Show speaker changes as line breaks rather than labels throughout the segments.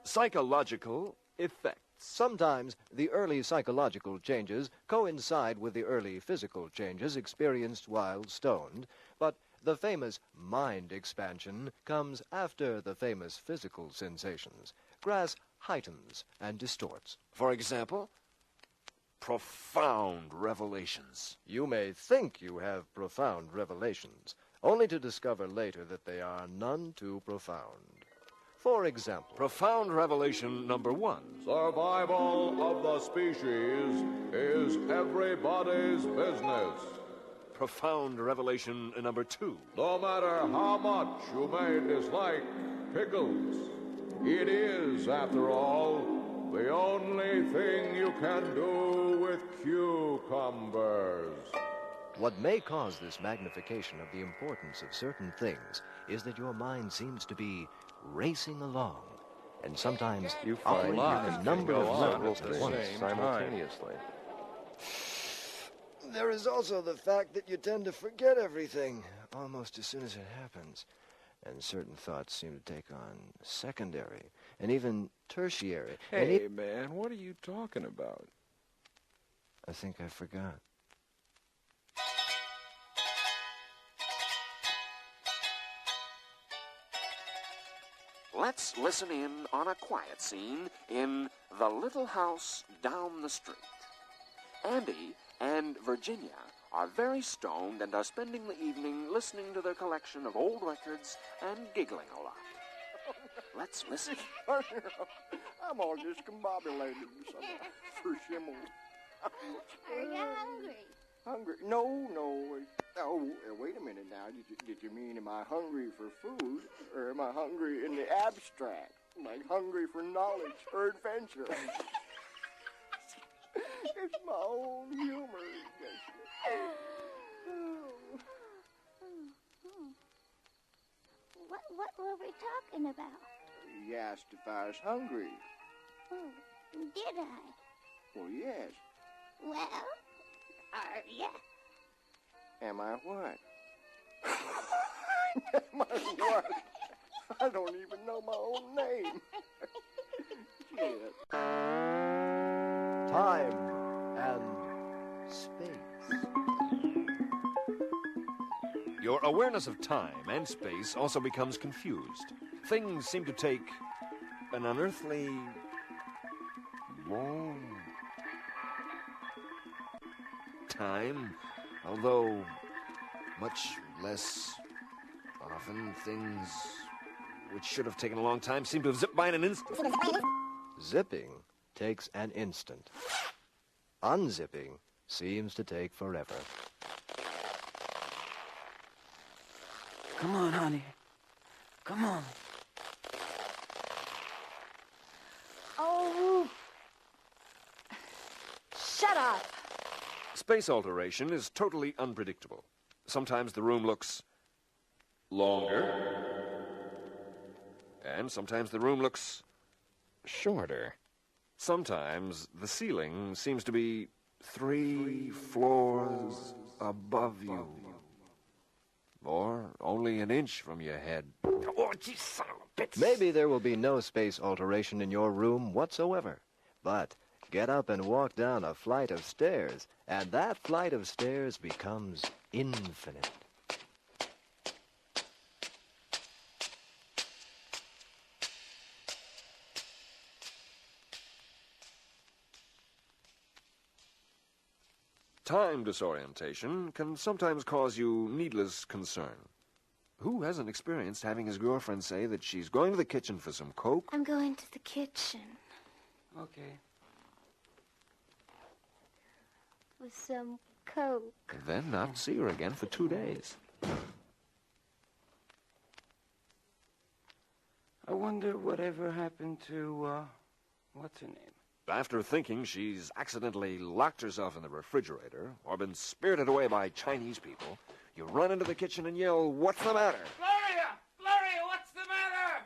Psychological effects.
Sometimes the early psychological changes coincide with the early physical changes experienced while stoned, but the famous mind expansion comes after the famous physical sensations. Grass heightens and distorts.
For example, profound revelations.
You may think you have profound revelations, only to discover later that they are none too profound. For example,
profound revelation number 1.
Survival of the species is everybody's business.
Profound revelation number 2.
No matter how much you may dislike pickles, it is, after all, the only thing you can do with cucumbers.
What may cause this magnification of the importance of certain things is that your mind seems to be racing along, and sometimes
you find
operating a number of levels
at
once.
simultaneously.
There is also the fact that you tend to forget everything almost as soon as it happens, and certain thoughts seem to take on secondary and even tertiary.
Hey, man, what are you talking about?
I think I forgot.
Let's listen in on a quiet scene in The Little House Down the Street. Andy and Virginia are very stoned and are spending the evening listening to their collection of old records and giggling a lot. Let's listen.
I'm all discombobulated for shimmel.
Are you hungry?
Hungry? No. Oh, wait a minute now. Did you mean am I hungry for food, or am I hungry in the abstract? Like hungry for knowledge or adventure? It's my own humor.
What were we talking about?
You asked if I was hungry.
Oh, did I?
Well, yes.
Well, are ya?
Am I what? Am I what? I don't even know my own name. Shit.
Time and space.
Your awareness of time and space also becomes confused. Things seem to take an unearthly long time, although much less often things which should have taken a long time seem to have zipped by in an instant.
Zipping takes an instant. Unzipping seems to take forever.
Come on, honey. Come on.
Oh, shut up.
Space alteration is totally unpredictable. Sometimes the room looks longer, and sometimes the room looks shorter. Sometimes the ceiling seems to be 3 floors above you, or only an inch from your head.
Oh, you son of a bitch.
Maybe there will be no space alteration in your room whatsoever, but get up and walk down a flight of stairs, and that flight of stairs becomes infinite.
Time disorientation can sometimes cause you needless concern. Who hasn't experienced having his girlfriend say that she's going to the kitchen for some Coke?
I'm going to the kitchen.
Okay.
With some Coke.
And then not see her again for 2 days.
I wonder whatever happened to, what's her name?
After thinking she's accidentally locked herself in the refrigerator or been spirited away by Chinese people, you run into the kitchen and yell, "What's the matter?"
Gloria! Gloria, what's the matter?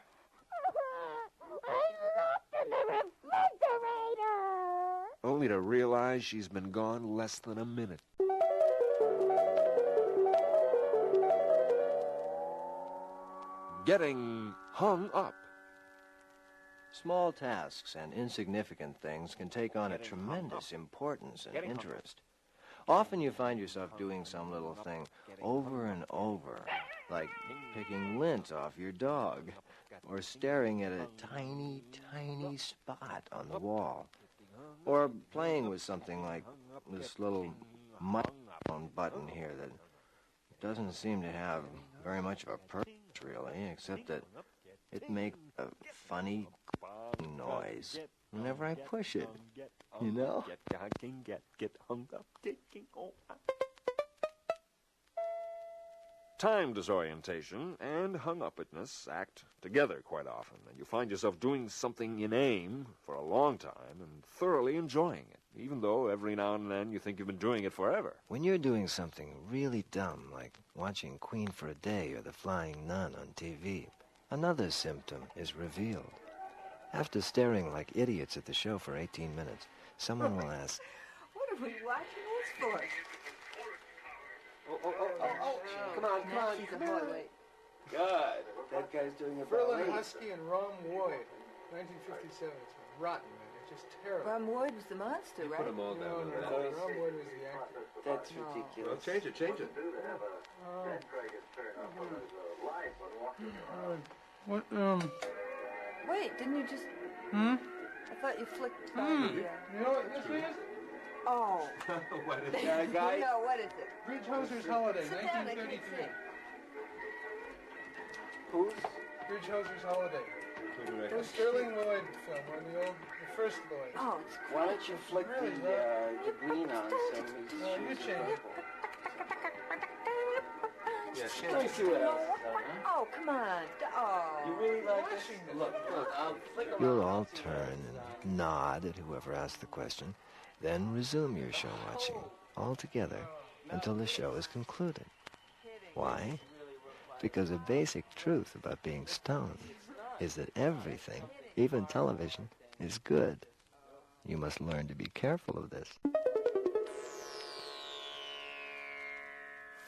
I locked in the refrigerator.
Only to realize she's been gone less than a minute. Getting hung up.
Small tasks and insignificant things can take on a tremendous importance and interest. Often you find yourself doing some little thing over and over, like picking lint off your dog, or staring at a tiny, tiny spot on the wall, or playing with something like this little microphone button here that doesn't seem to have very much of a purpose, really, except that it makes a funny noise whenever I push it, you know?
Time disorientation and hung-upness act together quite often, and you find yourself doing something inane for a long time and thoroughly enjoying it, even though every now and then you think you've been doing it forever.
When you're doing something really dumb, like watching Queen for a Day or The Flying Nun on TV, another symptom is revealed. After staring like idiots at the show for 18 minutes, someone will ask,
What are we watching this for?
Come on.
God, that guy's doing a
Berlin
ballet.
Husky and Rom Woyd, 1957. It's rotten, man. It's just terrible.
Ron Woyd was the monster, right?
No, Rom Woyd was the actor.
That's ridiculous.
Change it.
What,
Wait, didn't you just...
Hmm?
I thought you flicked by the...
You know what this is?
Oh.
What is that guy?
No, what is it?
Bridge Hosier's Holiday,
Sit down, I can't
1933.
see.
Who's?
Bridge Hosier's Holiday. The Sterling Lloyd film, or the first Lloyd.
Oh, it's
Why don't you flick the green on so he's
No, you change it.
Don't do it else, huh?
Oh, come on. Oh.
You really like this? Look, I'll flick around.
you'll all turn and nod at whoever asked the question, then resume your show watching, all together, until the show is concluded. Why? Because a basic truth about being stoned is that everything, even television, is good. You must learn to be careful of this.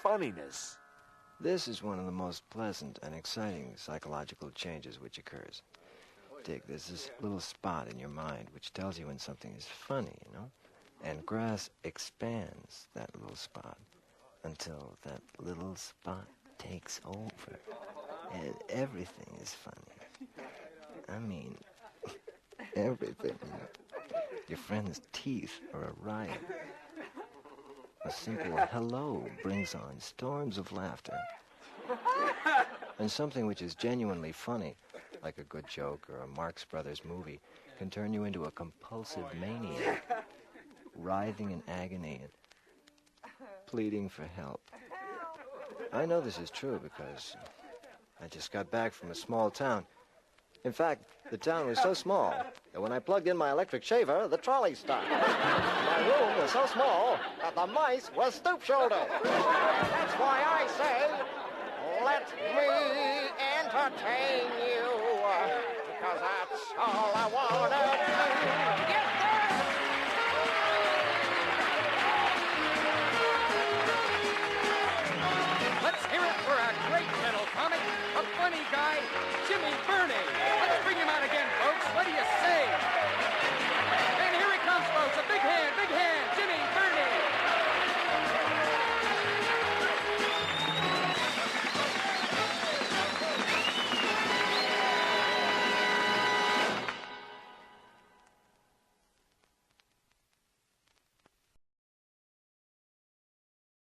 Funniness.
This is one of the most pleasant and exciting psychological changes which occurs. Dick, there's this little spot in your mind which tells you when something is funny, you know? And grass expands that little spot until that little spot takes over. And everything is funny. I mean, everything. Your friend's teeth are a riot. A simple hello brings on storms of laughter. And something which is genuinely funny, like a good joke or a Marx Brothers movie, can turn you into a compulsive maniac, writhing in agony and pleading for help. I know this is true because I just got back from a small town. In fact, the town was so small that when I plugged in my electric shaver, the trolley stopped. My room was so small that the mice were stoop-shouldered. That's why I say, let me entertain you, because that's all I want to do.